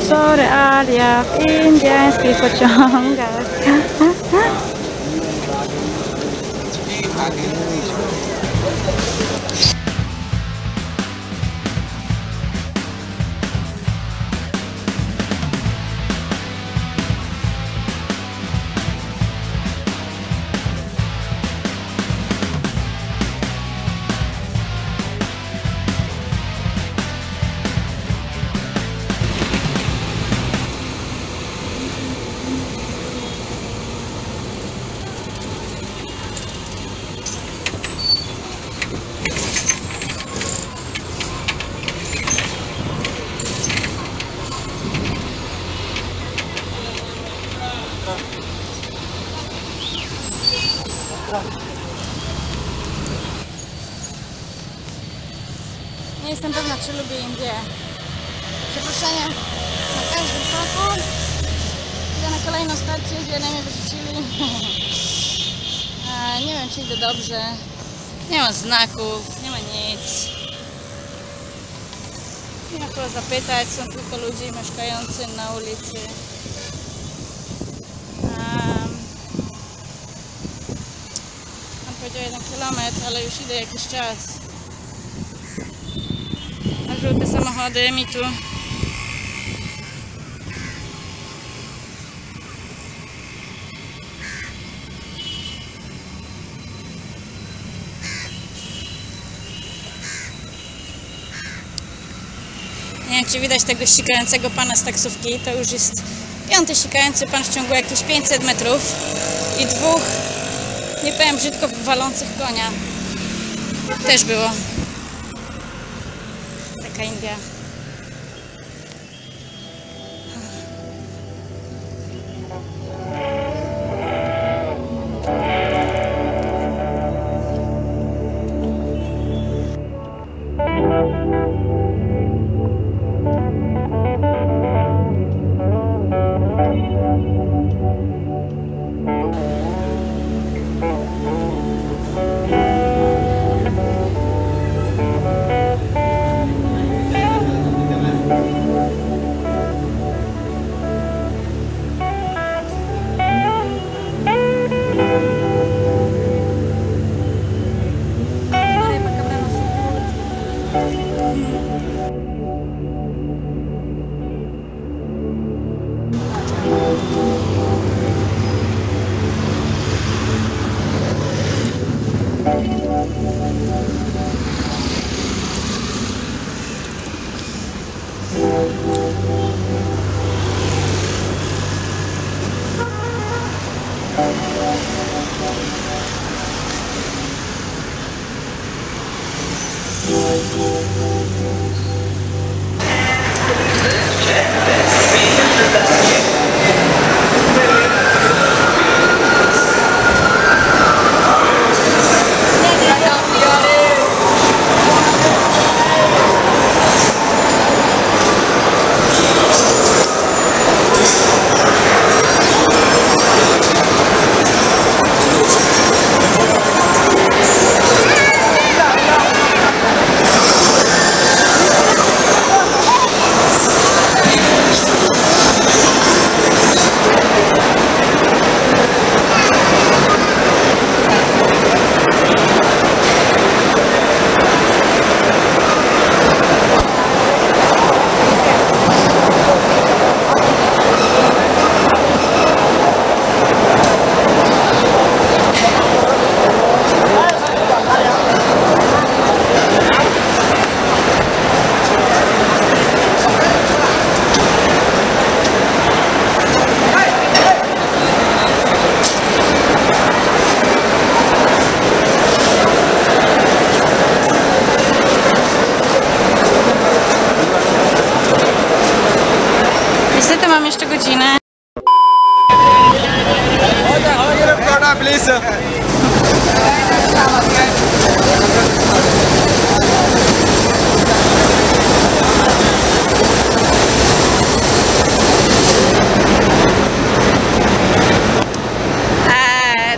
to realia w indyjskich pociągach. Nie jestem pewna, czy lubię Indię. Przeproszenie na każdym kroku. Idę na kolejną stację, gdzie mnie wyrzucili. Nie wiem, czy idę dobrze. Nie ma znaków, nie ma nic. Nie ma kogo zapytać, są tylko ludzie mieszkający na ulicy. Mam powiedział 1 kilometr, ale już idę jakiś czas. A żółte samochody mi tu nie wiem, czy widać tego sikającego pana z taksówki. To już jest 5. sikający pan w ciągu jakichś 500 metrów i 2, nie powiem brzydko, walących konia. Też było. Taka India. Niestety mam jeszcze godzinę.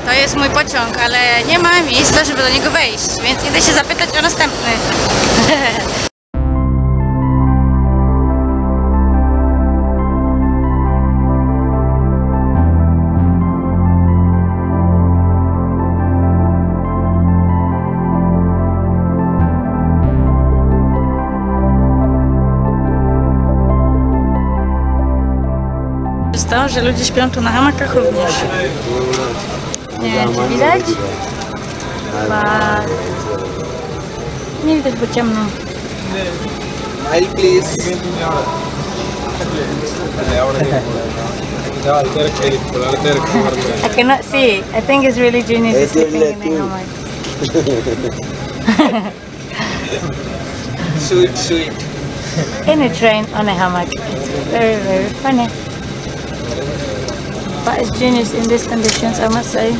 To jest mój pociąg, ale nie ma miejsca, żeby do niego wejść, więc idę się zapytać o następny. jest to, że ludzie śpią tu na hamakach również. Nie wiem, czy widać? Nie widać, bo ciemno. Please. I cannot see. I think it's really genius sleeping in a hammock. Sweet. In a train on a hammock. It's very, very funny. But it's genius in these conditions, I must say.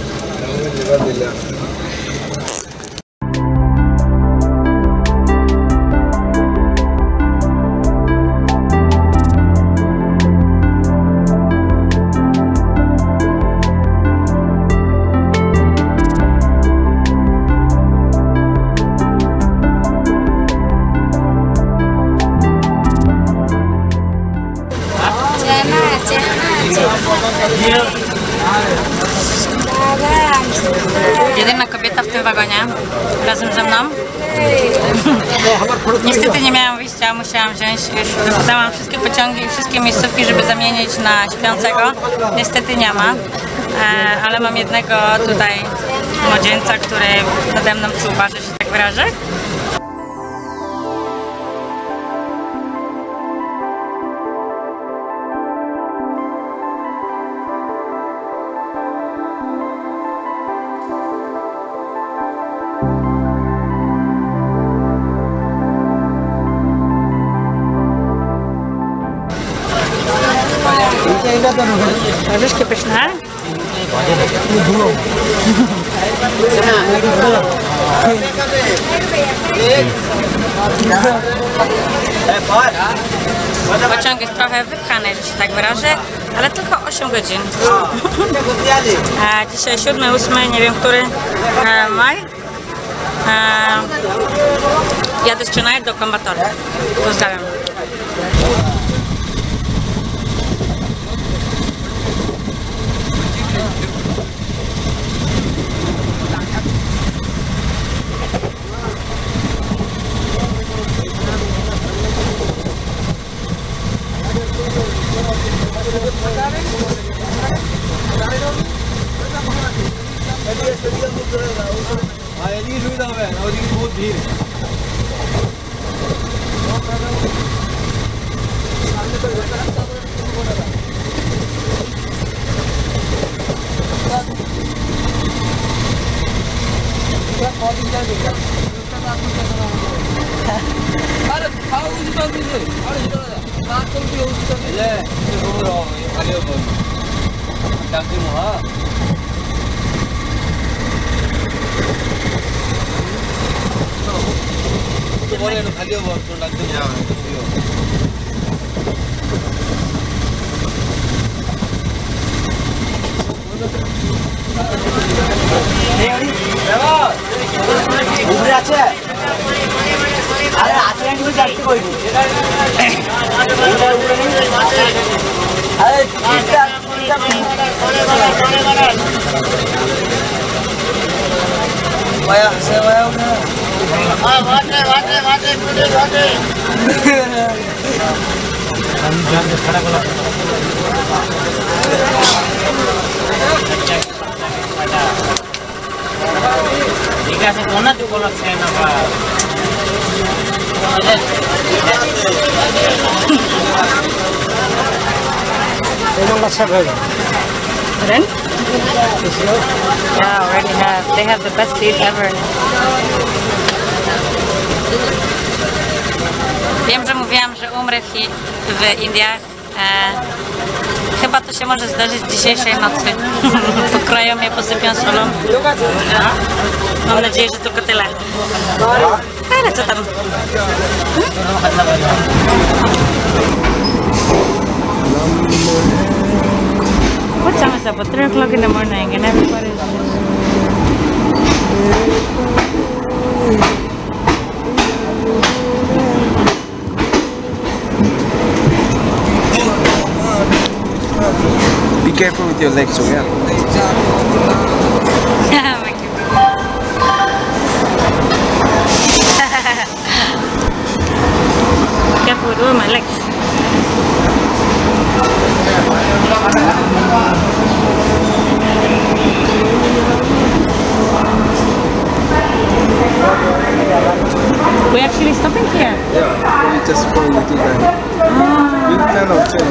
Jedyna kobieta w tym wagonie, razem ze mną. Niestety nie miałam wyjścia, musiałam wziąć, już wypytałam wszystkie pociągi i wszystkie miejscówki, żeby zamienić na śpiącego. Niestety nie ma, ale mam jednego tutaj młodzieńca, który nade mną czuwa, że się tak wyrażę. Orzeszki pyszne. Pociąg jest trochę wypchany, że się tak wyrażę, ale tylko 8 godzin. Dzisiaj 7, 8, nie wiem który maj. Jadę z Chennai do Coimbatore. Pozdrawiam. Then? Yeah, already have. They have the best seats ever. Wiem, że mówiłam, że umrę w Indiach. Chyba to się może zdarzyć dzisiejszej nocy. Pokroją mnie, posypią solą. Mam nadzieję, że tylko tyle. Ale co tam? What time is it? About 3 o'clock in the morning and everybody's just... Be careful with your legs, okay? Careful with all my legs. We actually stopping here. Yeah, we just go with it and you cannot tell.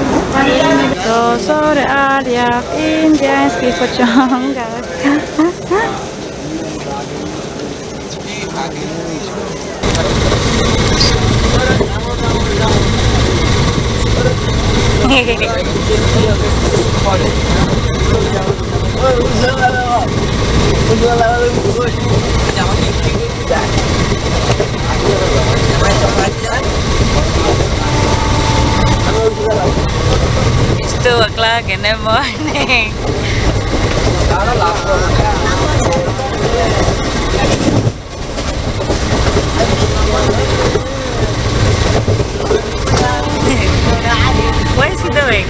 To są realia w indyjskich pociągach. It's 2 o'clock in the morning. What is he doing?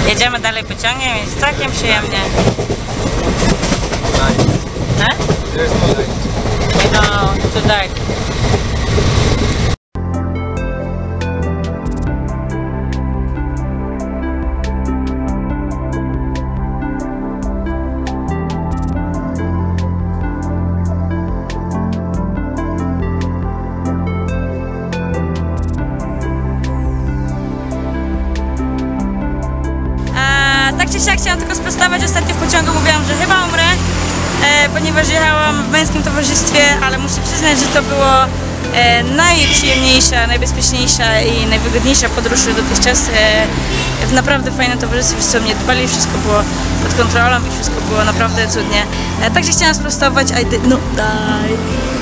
Jedziemy dalej pociągiem, jest całkiem przyjemnie. There's no light. No, too dark. Tak czy siak chciałam tylko sprostować, ostatnio w pociągu mówiłam, że chyba umrę, ponieważ jechałam w męskim towarzystwie, ale muszę przyznać, że to było najprzyjemniejsza, najbezpieczniejsza i najwygodniejsza podróż dotychczas. W naprawdę fajnym towarzystwie, wszyscy o mnie dbali, wszystko było pod kontrolą i wszystko było naprawdę cudnie. Także chciałam sprostować, I did not die.